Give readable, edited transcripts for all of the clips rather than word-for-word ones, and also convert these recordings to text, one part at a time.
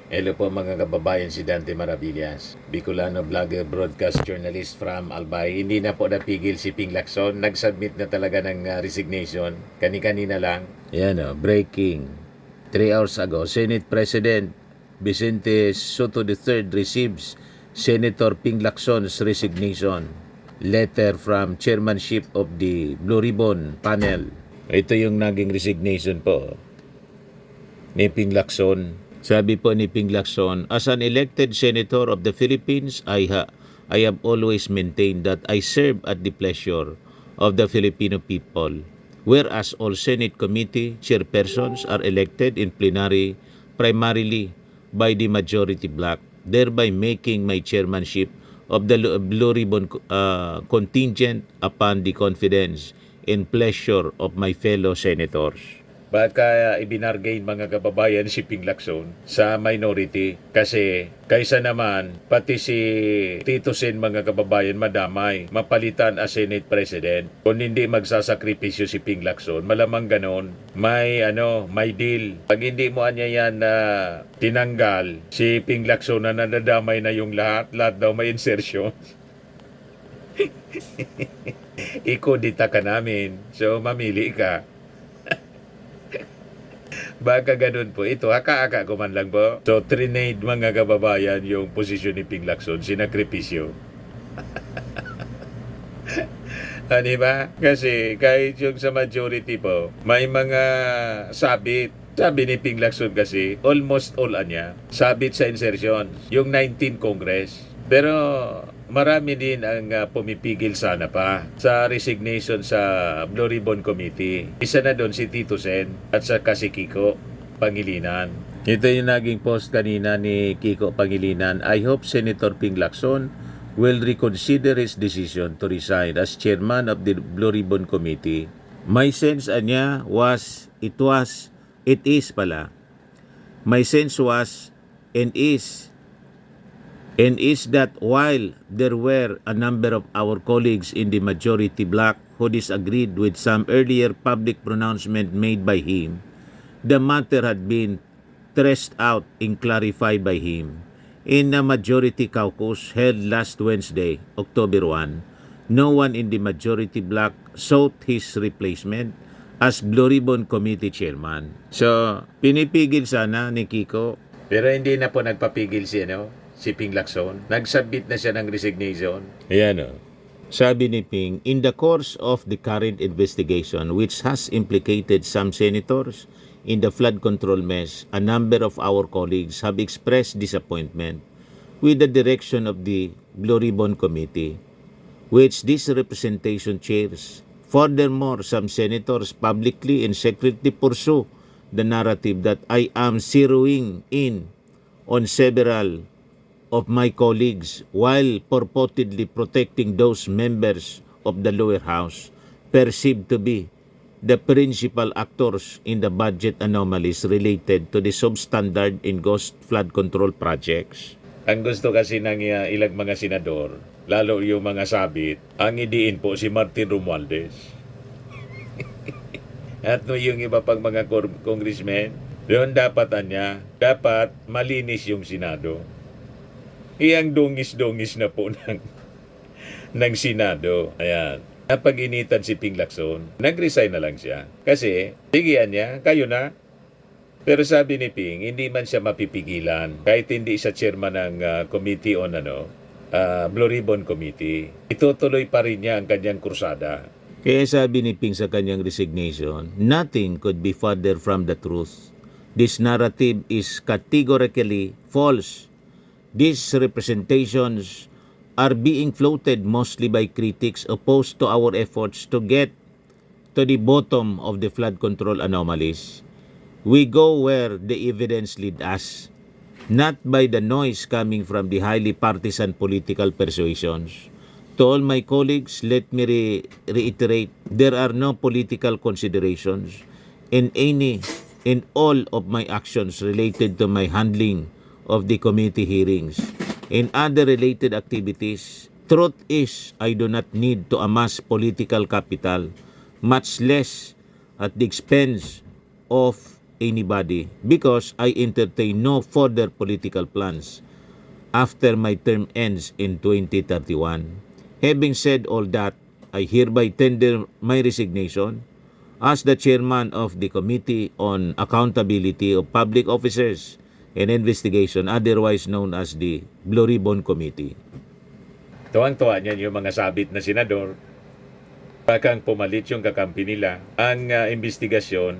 Hello po mga kababayan, si Dante Maravillas, Bicolano vlogger, broadcast journalist from Albay. Hindi na po napigil si Ping Lacson. Nag-submit na talaga ng resignation. Kani-kanina lang. Yan o, breaking. 3 hours ago, Senate President Vicente Soto III receives Senator Ping Lacson's resignation letter from chairmanship of the Blue Ribbon panel. Ito yung naging resignation po ni Ping Lacson. Sabi po ni Ping Lacson, as an elected senator of the Philippines, I have always maintained that I serve at the pleasure of the Filipino people. Whereas all Senate committee chairpersons are elected in plenary primarily by the majority bloc, thereby making my chairmanship of the Blue Ribbon contingent upon the confidence and pleasure of my fellow senators. Baka ibinargain mga kababayan si Ping Lacson sa minority kasi kaysa naman pati si Tito Sen mga kababayan madamay mapalitan as Senate President kung hindi magsasakripisyo si Ping Lacson malamang ganon may deal pag hindi mo anya yan na tinanggal si Ping Lacson na nadadamay na yung lahat daw may insertion. Ikodita ka namin so mamili ka. Baka ganun po. Ito, haka-haka ko man lang po. So, trinade mga kababayan yung posisyon ni Ping Lacson, sinakripisyo. Diba? Kasi kahit yung sa majority po, may mga sabit. Sabi ni Ping Lacson kasi, almost all anya, sabit sa insertion. Yung 19 Congress. Pero marami din ang pumipigil sana pa sa resignation sa Blue Ribbon Committee. Isa na doon si Tito Sen at saka si Kiko Pangilinan. Ito yung naging post kanina ni Kiko Pangilinan. I hope Senator Ping Lacson will reconsider his decision to resign as chairman of the Blue Ribbon Committee. My sense anya was, it is pala. My sense was and is that while there were a number of our colleagues in the majority bloc who disagreed with some earlier public pronouncement made by him, the matter had been threshed out and clarified by him. In a majority caucus held last Wednesday, October 1, no one in the majority bloc sought his replacement as Blue Ribbon Committee Chairman. So, pinipigil sana ni Kiko. Pero hindi na po nagpapigil si Ping Lacson. Nagsubmit na siya ng resignation. Ayan o. Sabi ni Ping, in the course of the current investigation which has implicated some senators in the flood control mess, a number of our colleagues have expressed disappointment with the direction of the Blue Ribbon Committee, which this representation chairs. Furthermore, some senators publicly and secretly pursue the narrative that I am zeroing in on several of my colleagues while purportedly protecting those members of the lower house perceived to be the principal actors in the budget anomalies related to the substandard and ghost flood control projects. Ang gusto kasi ng ilang mga senador, lalo yung mga sabit, ang idiin po si Martin Romualdez. At yung iba pang mga congressmen, yun dapat malinis yung Senado. Iyang dungis-dungis na po ng Senado. Ayan. Napag-initan si Ping Lacson, nag-resign na lang siya. Kasi, tigian niya, kayo na. Pero sabi ni Ping, hindi man siya mapipigilan. Kahit hindi siya chairman ng committee on Blue Ribbon Committee, itutuloy pa rin niya ang kanyang kursada. Kaya sabi ni Ping sa kanyang resignation, nothing could be further from the truth. This narrative is categorically false. These representations are being floated mostly by critics opposed to our efforts to get to the bottom of the flood control anomalies. We go where the evidence lead us, not by the noise coming from the highly partisan political persuasions. To all my colleagues, let me reiterate, there are no political considerations in all of my actions related to my handling of the committee hearings and other related activities. Truth is, I do not need to amass political capital, much less at the expense of anybody because I entertain no further political plans after my term ends in 2031. Having said all that, I hereby tender my resignation as the chairman of the Committee on Accountability of Public Officers and Investigation, otherwise known as the Blue Ribbon Committee. Tuwang-tuwa niyan yung mga sabit na senador. Bakang pumalit yung kakampi nila. Ang investigasyon,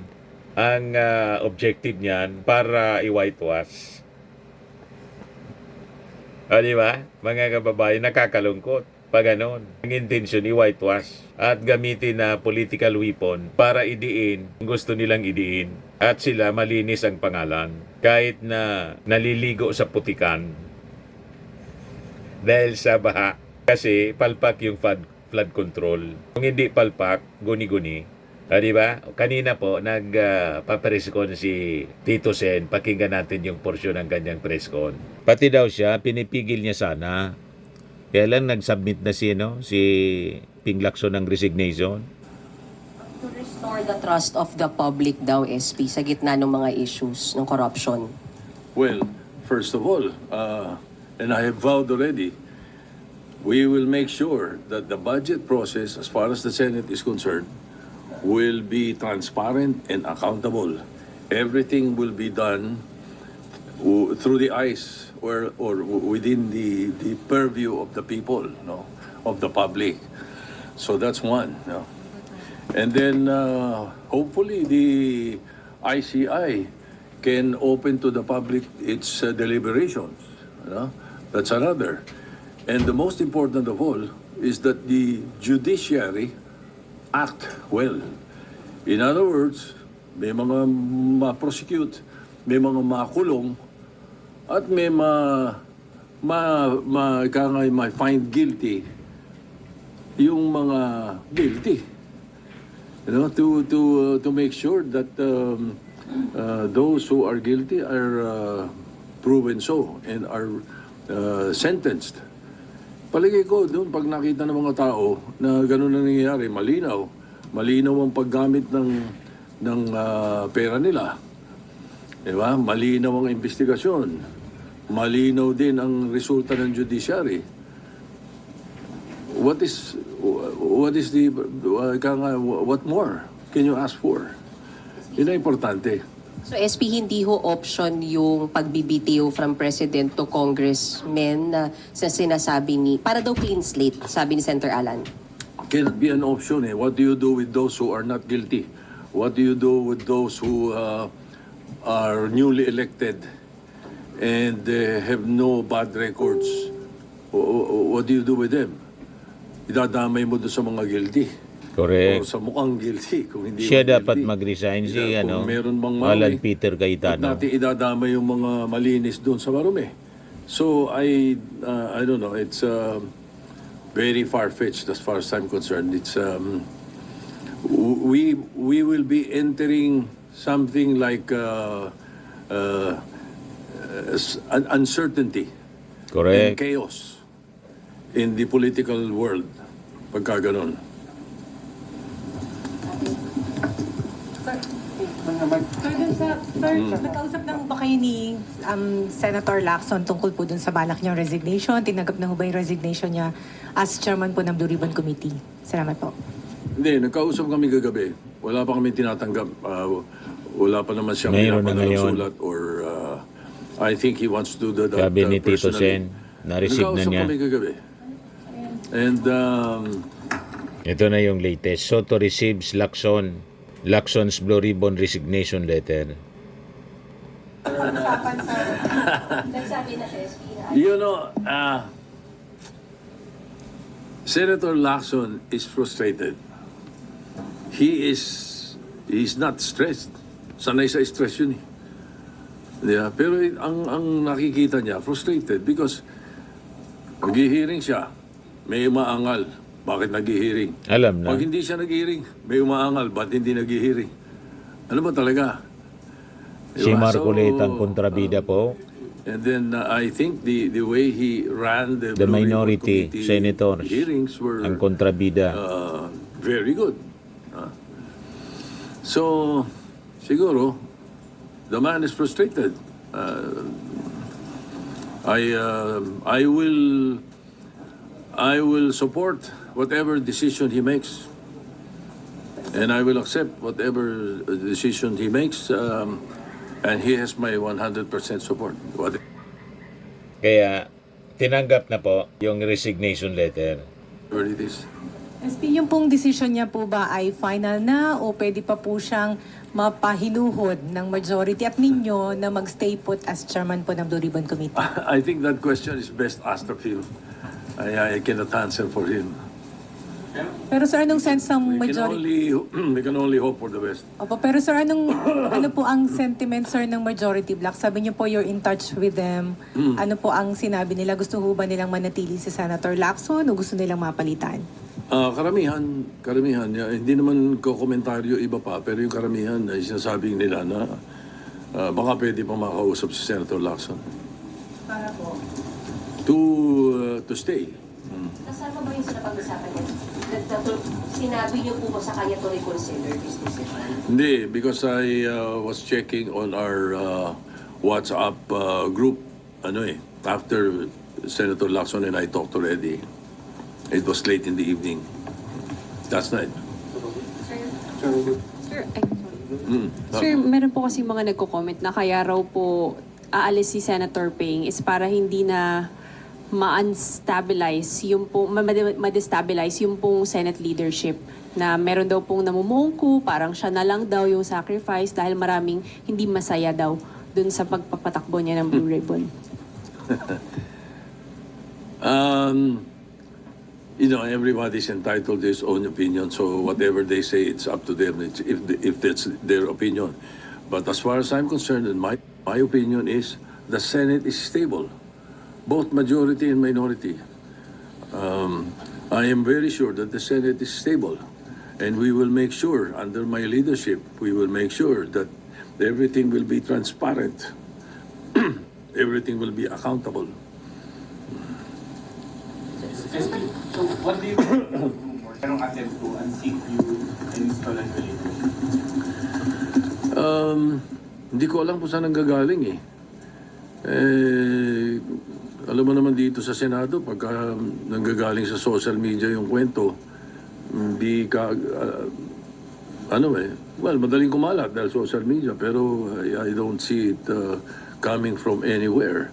ang objective niyan para i-whitewash. Di ba? Mga kababayan, nakakalungkot. Pag ganon, ang intensyon i-whitewash at gamitin na political weapon para idiin kung gusto nilang idiin at sila malinis ang pangalan kahit na naliligo sa putikan dahil sa baha kasi palpak yung flood control. Kung hindi palpak, guni-guni. Di ba? Kanina po nagpa-press con si Tito Sen, pakinggan natin yung porsyon ng kanyang press con. Pati daw siya, pinipigil niya sana. Kaya lang nag-submit na si Ping Lacson ng resignation. To restore the trust of the public daw, SP, sa gitna ng mga issues ng corruption. Well, first of all, and I have vowed already, we will make sure that the budget process, as far as the Senate is concerned, will be transparent and accountable. Everything will be done through the eyes or within the purview of the people, no, of the public. So that's one. No? And then hopefully the ICI can open to the public its deliberations. No? That's another. And the most important of all is that the judiciary act well. In other words, may mga ma-prosecute, may mga makulong, at may ma-find guilty yung mga guilty. You know, to make sure that those who are guilty are proven so and are sentenced. Palagay ko doon pag nakita ng mga tao na gano'n na nangyayari, malinaw ang paggamit ng pera nila. Diba? Malinaw ang investigasyon. Malinaw din ang resulta ng judiciary. What more can you ask for? Yun ang importante. So SP, hindi ho option yung pagbibitiw from President to Congressmen na sa sinasabi ni, para daw clean slate, sabi ni Senator Alan. Cannot be an option. What do you do with those who are not guilty? What do you do with those who are newly elected and have no bad records? What do you do with them? Idadamay mo doon sa mga guilty. Correct. O sa mukhang guilty. Kung hindi Siya guilty. dapat mag-resign Kung meron bang Alan marumi, Peter ba't Cayetano. natin idadamay yung mga malinis doon sa marumi? So I don't know, it's very far-fetched as far as I'm concerned. It's we will be entering something like uncertainty and Correct. chaos in the political world pagka ganun. Nakausap na ho ba kayo ni Senator Lacson tungkol po dun sa balak niyang resignation? Tinanggap na ho ba yung resignation niya as chairman po ng Blue Ribbon Committee? Salamat po. Hindi, nagkausap kami kagabi. Wala pa kami tinatanggap. Wala pa naman siyang Mayroon na pinapadala ngayon. sulat or I think he wants to do that Sabi ni Tito personally. Sen, na-receive na Nagkausap niya. kami kagabi. And Ito na yung latest. Soto receives Lacson's Blue Ribbon resignation letter. you know, Senator Lacson is frustrated. He's not stressed. Sanay sa stress yun eh. Yeah, pero ang nakikita niya, frustrated because nag-hearing siya, may umaangal. Bakit nag-hearing? Alam na. Pag hindi siya nag-hearing, may umaangal. Ba't hindi nag-hearing? Ano ba talaga? Si Diba? Marcoleta ang So, kontrabida po. And then I think the way he ran the The Blue Ribbon minority Committee senators hearings were ang kontrabida. very good. So siguro The man is frustrated. I will support whatever decision he makes, and I will accept whatever decision he makes, and he has my 100% support. Kaya tinanggap na po yung resignation letter. Whatever it is. SP, yung pong decision niya po ba ay final na o pwede pa po siyang mapahinuhod ng majority at ninyo na magstay put as chairman po ng Blue Ribbon Committee? I think that question is best asked of him. I cannot answer for him. Pero sir, anong sense ng majority? We can only hope for the best. Opo, pero sir, ano po ang sentiment, sir, ng majority bloc? Sabi niyo po you're in touch with them. Ano po ang sinabi nila? Gusto ho ba nilang manatili si Senator Lacson o gusto nilang mapalitan? Karamihan, hindi naman ko komentaryo iba pa, pero yung karamihan ay sinasabing nila na baka pwede pa makausap si Senator Lacson. Para po. To stay. Kasama ba yung sila pag-usapan niya? Sinabi niyo po ba sa kanya to reconsider this decision? Hindi, because I was checking on our WhatsApp group, after Senator Lacson and I talked already. It was late in the evening. Last night. Sir, Sir, meron po kasi mga nagko-comment na kaya raw po aalis si Senator Ping is para hindi na ma-unstabilize yung po, ma-destabilize yung pong Senate leadership na meron daw pong namumungko, parang siya na lang daw yung sacrifice dahil maraming hindi masaya daw dun sa pagpapatakbo niya ng Blue Ribbon. Everybody's entitled to his own opinion, so whatever they say, it's up to them if that's their opinion. But as far as I'm concerned, and my opinion is the Senate is stable, both majority and minority. I am very sure that the Senate is stable, and we will make sure, under my leadership, we will make sure that everything will be transparent, everything will be accountable. So what do you think merong attempt to unseat you and install a new leadership? Hindi ko alam kung saan nanggagaling alam mo naman dito sa Senado, pagka nanggagaling sa social media yung kwento, hindi ka, madaling kumalat dahil social media, pero I don't see it coming from anywhere.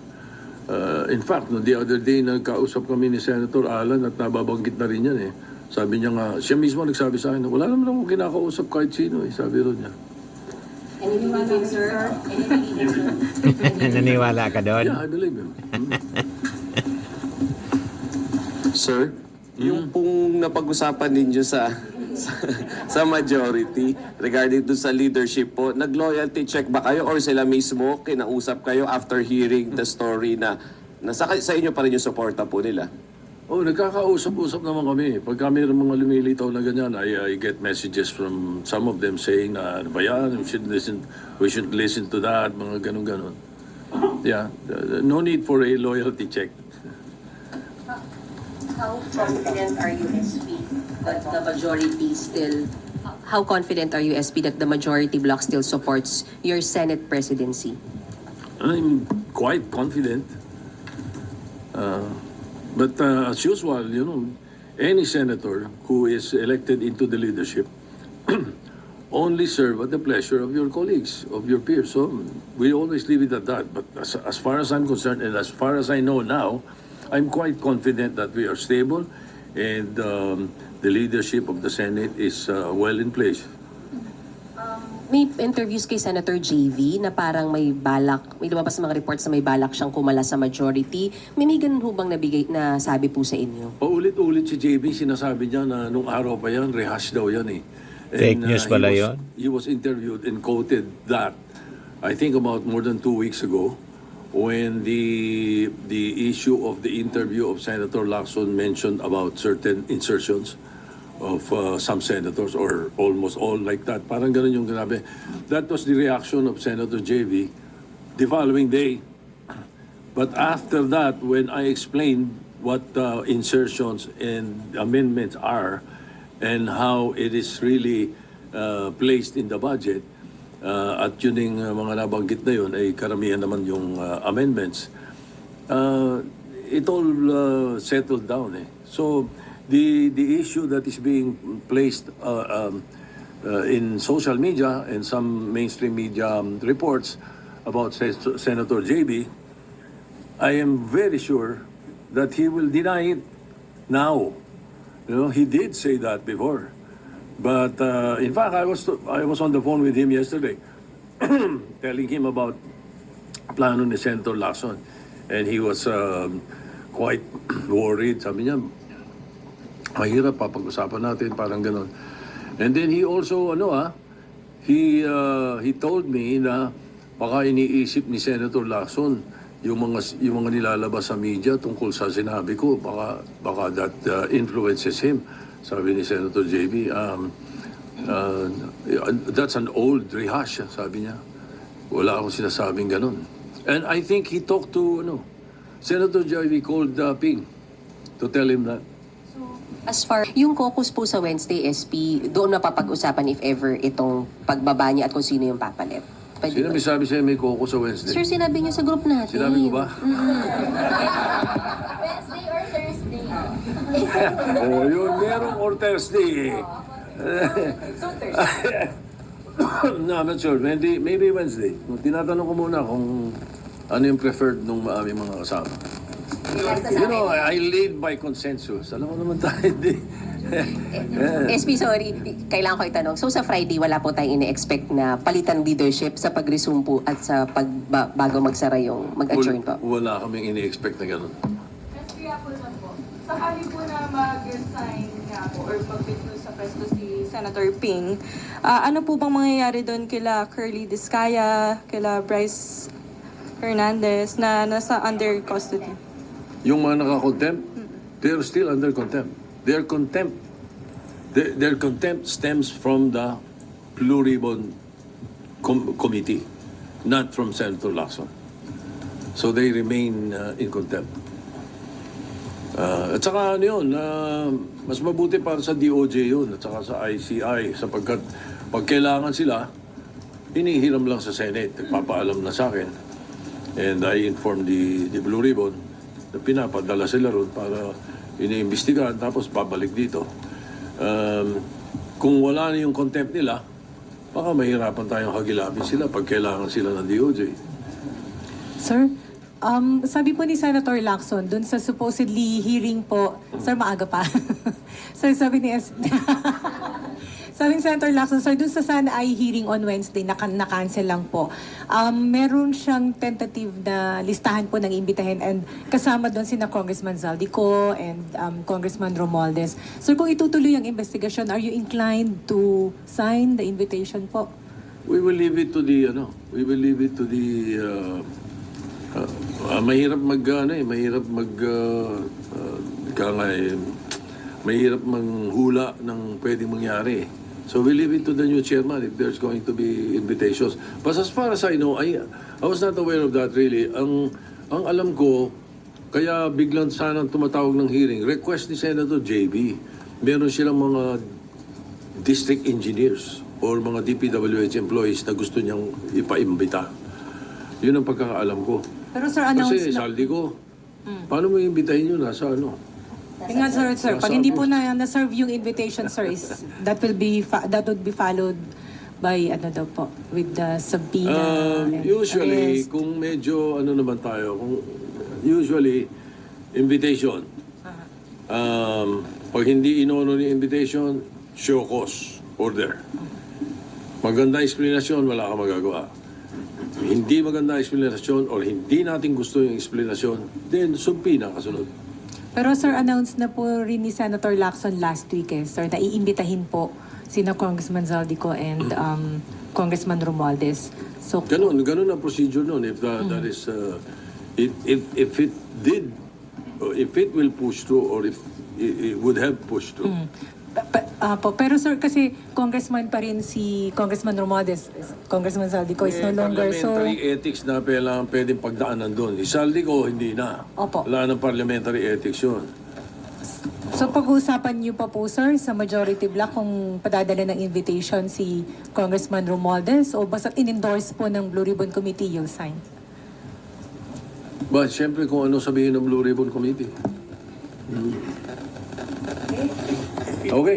In fact, the other day, nagkausap kami ni Senator Alan at nababanggit na rin yan Sabi niya nga, siya mismo nagsabi sa akin, wala naman akong kinakausap kahit sino sabi rin niya. Anything, sir? Naniwala ka doon? Yeah, I believe him. Sir, yung pong napag-usapan ninyo sa majority regarding to sa leadership po, nag-loyalty check ba kayo or sila mismo kinausap kayo after hearing the story na sa inyo pa rin yung suporta po nila? Nagkakausap-usap naman kami. Pagka mayroong mga lumilitaw na ganyan, I get messages from some of them saying na, ano ba yan, we should listen to that, mga ganun-ganun. Yeah, no need for a loyalty check. How confident are you, SP, that the majority still... How confident are you, SP, that the majority bloc still supports your Senate presidency? I'm quite confident. But as usual, any senator who is elected into the leadership only serve at the pleasure of your colleagues, of your peers. So we always leave it at that. But as far as I'm concerned, and as far as I know now, I'm quite confident that we are stable and the leadership of the Senate is well in place. May interviews kay Senator JV na parang may lumabas na mga reports na may balak siyang kumala sa majority. May ganun ho bang na sabi po sa inyo? Paulit-ulit si JB, sinasabi niya na nung araw pa yan, rehash daw yan Fake news pala yun? He was interviewed and quoted that, I think about more than 2 weeks ago, when the issue of the interview of Senator Lacson mentioned about certain insertions of some senators or almost all like that. Parang ganun yung grabe. That was the reaction of Senator JV the following day. But after that, when I explained what insertions and amendments are and how it is really placed in the budget, At yun yung mga nabanggit na yun ay karamihan naman yung amendments. It all settled down eh. So the issue that is being placed in social media and some mainstream media reports about Senator JB, I am very sure that he will deny it now. You know, he did say that before. But in fact, I was on the phone with him yesterday, telling him about plano ni Senator Lacson, and he was quite worried. Sabi niya, mahirap papag-usapan natin, parang ganon. And then he also, he told me na baka iniisip ni Senator Lacson yung mga nilalabas sa media tungkol sa sinabi ko, baka that influences him. Sabi ni Senator JB, that's an old rehash, sabi niya. Wala akong sinasabing ganun. And I think he talked to, Senator JB called Ping to tell him that. As far yung caucus po sa Wednesday, SP, doon mapapag-usapan if ever itong pagbaba niya at kung sino yung papalit. Pwede Sino ba? may sabi sa'yo may koko sa Wednesday? Sir, sinabi niyo sa group natin. Sinabi ko ba? Wednesday or Thursday? Oh, yun, merong or Thursday. No, I'm not sure. Maybe Wednesday. Tinatanong ko muna kung ano yung preferred nung aming mga kasama. You know, I lead by consensus. Alam mo naman tayo, hindi. SP, sorry, kailangan ko itanong. So sa Friday, wala po tayong ini-expect na palitan leadership sa pag-resume po at sa bago magsara yung mag-adjourn po? Wala kaming ini-expect na gano'n. Kaya po lang po, sakali po na mag-resign nga po or pag-withdraw sa pwesto si Senator Ping, ano po bang mangyayari doon kila Curly Discaya, kila Bryce Hernandez na nasa under custody? Yung mga naka-contempt, they're still under contempt. Their contempt stems from the Blue Ribbon Committee, not from Senator Lacson. So they remain in contempt. At saka ano yun, mas mabuti para sa DOJ yun at saka sa ICI sapagkat pag kailangan sila, hinihiram lang sa Senate, nagpapaalam na sa akin. And I informed the Blue Ribbon na pinapadala sila ron para iniimbestigahan tapos babalik dito. Kung wala na yung contempt nila, baka mahirapan tayong hagilapin sila pag kailangan sila ng DOJ. Sir, sabi po ni Senator Lacson, dun sa supposedly hearing po, sir, maaga pa. Sir, sabi ni sabi ni Senator Lacson, sir, dun sa sana ay hearing on Wednesday, na-cancel lang po. Meron siyang tentative na listahan po ng imbitahin and kasama doon sina Congressman Zaldico and Congressman Romualdez. Sir, kung itutuloy ang investigation, are you inclined to sign the invitation po? We will leave it to the mahirap mahirap manghula ng pwedeng mangyari. So we leave it to the new chairman if there's going to be invitations. But as far as I know, I was not aware of that really. Ang alam ko, kaya biglang sanang tumatawag ng hearing, request ni Senator JB. Meron silang mga district engineers or mga DPWH employees na gusto niyang ipaimbita. Yun ang pagkakaalam ko. Pero sir, announce Kasi na... saldi ko, paano mo imbitahin yun? Nasa ano? Yung nga, sir, pag hindi po na-serve yung invitation, sir, that would be followed by, with the subpoena and Usually, arrest. kung medyo, usually, invitation. Pag hindi inono ni invitation, show cause, order. Maganda explanation, wala ka magagawa. Hindi maganda explanation or hindi natin gusto yung explanation, then subpoena kasunod. Pero sir, announce na po rin ni Senator Lacson last week, sir, na iimbitahin po sina Congressman Zaldico and Congressman Romualdez. So, Ganun ang procedure nun. If that is, if it will push through or if it would have pushed through. pero sir, kasi congressman pa rin si Congressman Romualdez, Congressman Zaldico is no longer, so... Parliamentary ethics na pwedeng pagdaanan doon. Isaldi ko, hindi na. Opo. Wala ng parliamentary ethics yun. So pag-uusapan niyo pa po, sir, sa majority block kung padadala ng invitation si Congressman Romualdez o basta in-endorse po ng Blue Ribbon Committee, you'll sign? But siyempre kung ano sabihin ng Blue Ribbon Committee. Okay.